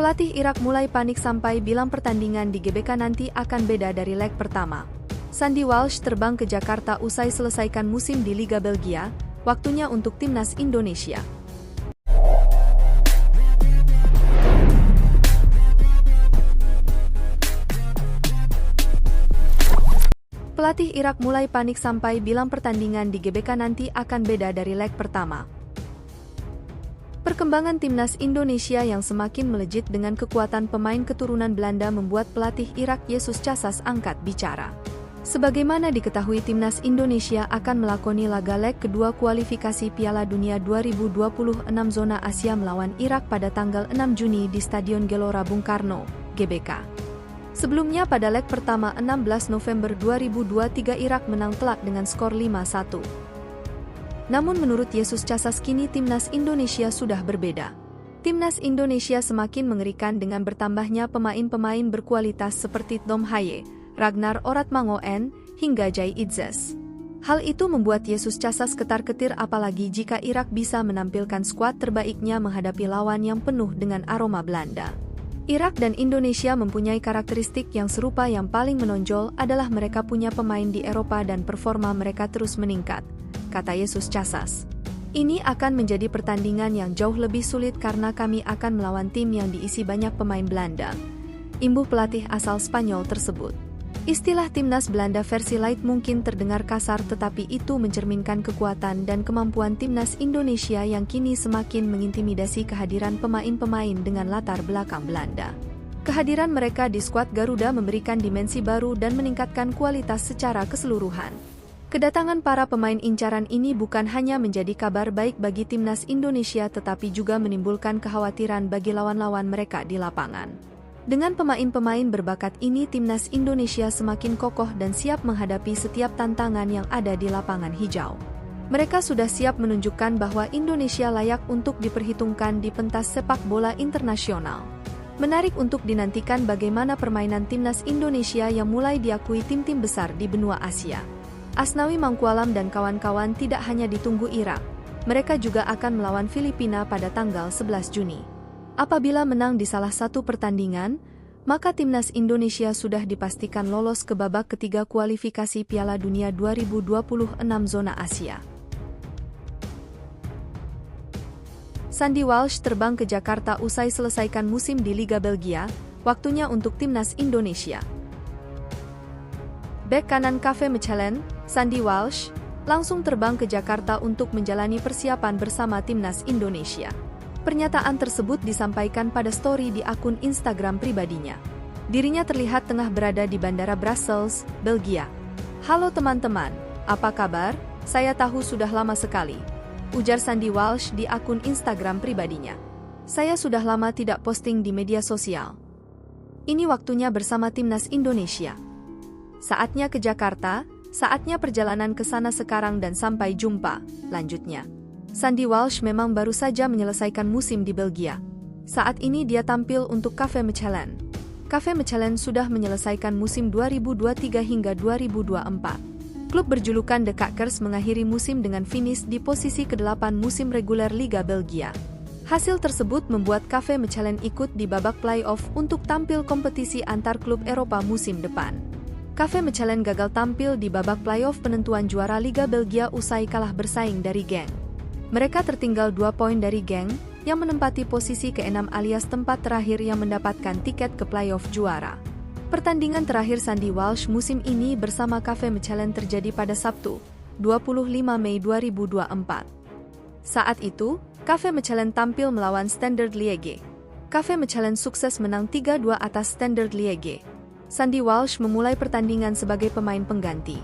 Pelatih Irak mulai panik sampai bilang pertandingan di GBK nanti akan beda dari leg pertama. Sandy Walsh terbang ke Jakarta usai selesaikan musim di Liga Belgia, waktunya untuk timnas Indonesia. Pelatih Irak mulai panik sampai bilang pertandingan di GBK nanti akan beda dari leg pertama. Perkembangan timnas Indonesia yang semakin melejit dengan kekuatan pemain keturunan Belanda membuat pelatih Irak Yesus Casas angkat bicara. Sebagaimana diketahui, timnas Indonesia akan melakoni laga leg kedua kualifikasi Piala Dunia 2026 zona Asia melawan Irak pada tanggal 6 Juni di Stadion Gelora Bung Karno, GBK. Sebelumnya pada leg pertama 16 November 2023 Irak menang telak dengan skor 5-1. Namun menurut Yesus Casas kini timnas Indonesia sudah berbeda. Timnas Indonesia semakin mengerikan dengan bertambahnya pemain-pemain berkualitas seperti Tom Haye, Ragnar Oratmangoen, hingga Jai Itzes. Hal itu membuat Yesus Casas ketar-ketir apalagi jika Irak bisa menampilkan skuad terbaiknya menghadapi lawan yang penuh dengan aroma Belanda. Irak dan Indonesia mempunyai karakteristik yang serupa. Yang paling menonjol adalah mereka punya pemain di Eropa dan performa mereka terus meningkat, kata Yesus Casas. Ini akan menjadi pertandingan yang jauh lebih sulit karena kami akan melawan tim yang diisi banyak pemain Belanda, imbuh pelatih asal Spanyol tersebut. Istilah timnas Belanda versi light mungkin terdengar kasar, tetapi itu mencerminkan kekuatan dan kemampuan timnas Indonesia yang kini semakin mengintimidasi kehadiran pemain-pemain dengan latar belakang Belanda. Kehadiran mereka di skuad Garuda memberikan dimensi baru dan meningkatkan kualitas secara keseluruhan. Kedatangan para pemain incaran ini bukan hanya menjadi kabar baik bagi timnas Indonesia tetapi juga menimbulkan kekhawatiran bagi lawan-lawan mereka di lapangan. Dengan pemain-pemain berbakat ini, timnas Indonesia semakin kokoh dan siap menghadapi setiap tantangan yang ada di lapangan hijau. Mereka sudah siap menunjukkan bahwa Indonesia layak untuk diperhitungkan di pentas sepak bola internasional. Menarik untuk dinantikan bagaimana permainan timnas Indonesia yang mulai diakui tim-tim besar di benua Asia. Asnawi Mangkualam dan kawan-kawan tidak hanya ditunggu Irak, mereka juga akan melawan Filipina pada tanggal 11 Juni. Apabila menang di salah satu pertandingan, maka timnas Indonesia sudah dipastikan lolos ke babak ketiga kualifikasi Piala Dunia 2026 zona Asia. Sandy Walsh terbang ke Jakarta usai selesaikan musim di Liga Belgia, waktunya untuk timnas Indonesia. Bek kanan KV Mechelen, Sandy Walsh, langsung terbang ke Jakarta untuk menjalani persiapan bersama timnas Indonesia. Pernyataan tersebut disampaikan pada story di akun Instagram pribadinya. Dirinya terlihat tengah berada di Bandara Brussels, Belgia. "Halo teman-teman, apa kabar? Saya tahu sudah lama sekali," ujar Sandy Walsh di akun Instagram pribadinya. "Saya sudah lama tidak posting di media sosial. Ini waktunya bersama timnas Indonesia. Saatnya ke Jakarta, saatnya perjalanan ke sana sekarang dan sampai jumpa," lanjutnya. Sandy Walsh memang baru saja menyelesaikan musim di Belgia. Saat ini dia tampil untuk KV Mechelen. KV Mechelen sudah menyelesaikan musim 2023 hingga 2024. Klub berjulukan The Kakers mengakhiri musim dengan finish di posisi ke-8 musim reguler Liga Belgia. Hasil tersebut membuat KV Mechelen ikut di babak play-off untuk tampil kompetisi antar klub Eropa musim depan. KV Mechelen gagal tampil di babak play-off penentuan juara Liga Belgia usai kalah bersaing dari Genk. Mereka tertinggal 2 poin dari Genk, yang menempati posisi ke-6 alias tempat terakhir yang mendapatkan tiket ke playoff juara. Pertandingan terakhir Sandy Walsh musim ini bersama KV Mechelen terjadi pada Sabtu, 25 Mei 2024. Saat itu, KV Mechelen tampil melawan Standard Liège. KV Mechelen sukses menang 3-2 atas Standard Liège. Sandy Walsh memulai pertandingan sebagai pemain pengganti.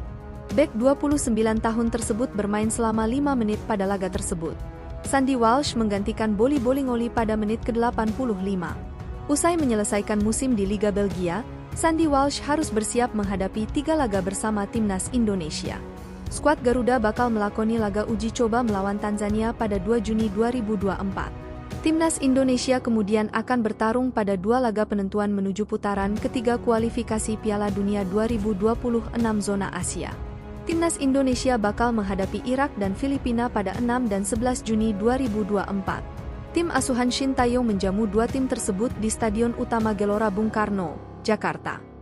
Bek 29 tahun tersebut bermain selama 5 menit pada laga tersebut. Sandy Walsh menggantikan Boly Bolingoli pada menit ke-85. Usai menyelesaikan musim di Liga Belgia, Sandy Walsh harus bersiap menghadapi 3 laga bersama timnas Indonesia. Skuad Garuda bakal melakoni laga uji coba melawan Tanzania pada 2 Juni 2024. Timnas Indonesia kemudian akan bertarung pada 2 laga penentuan menuju putaran ketiga kualifikasi Piala Dunia 2026 zona Asia. Timnas Indonesia bakal menghadapi Irak dan Filipina pada 6 dan 11 Juni 2024. Tim asuhan Shin Taeyong menjamu dua tim tersebut di Stadion Utama Gelora Bung Karno, Jakarta.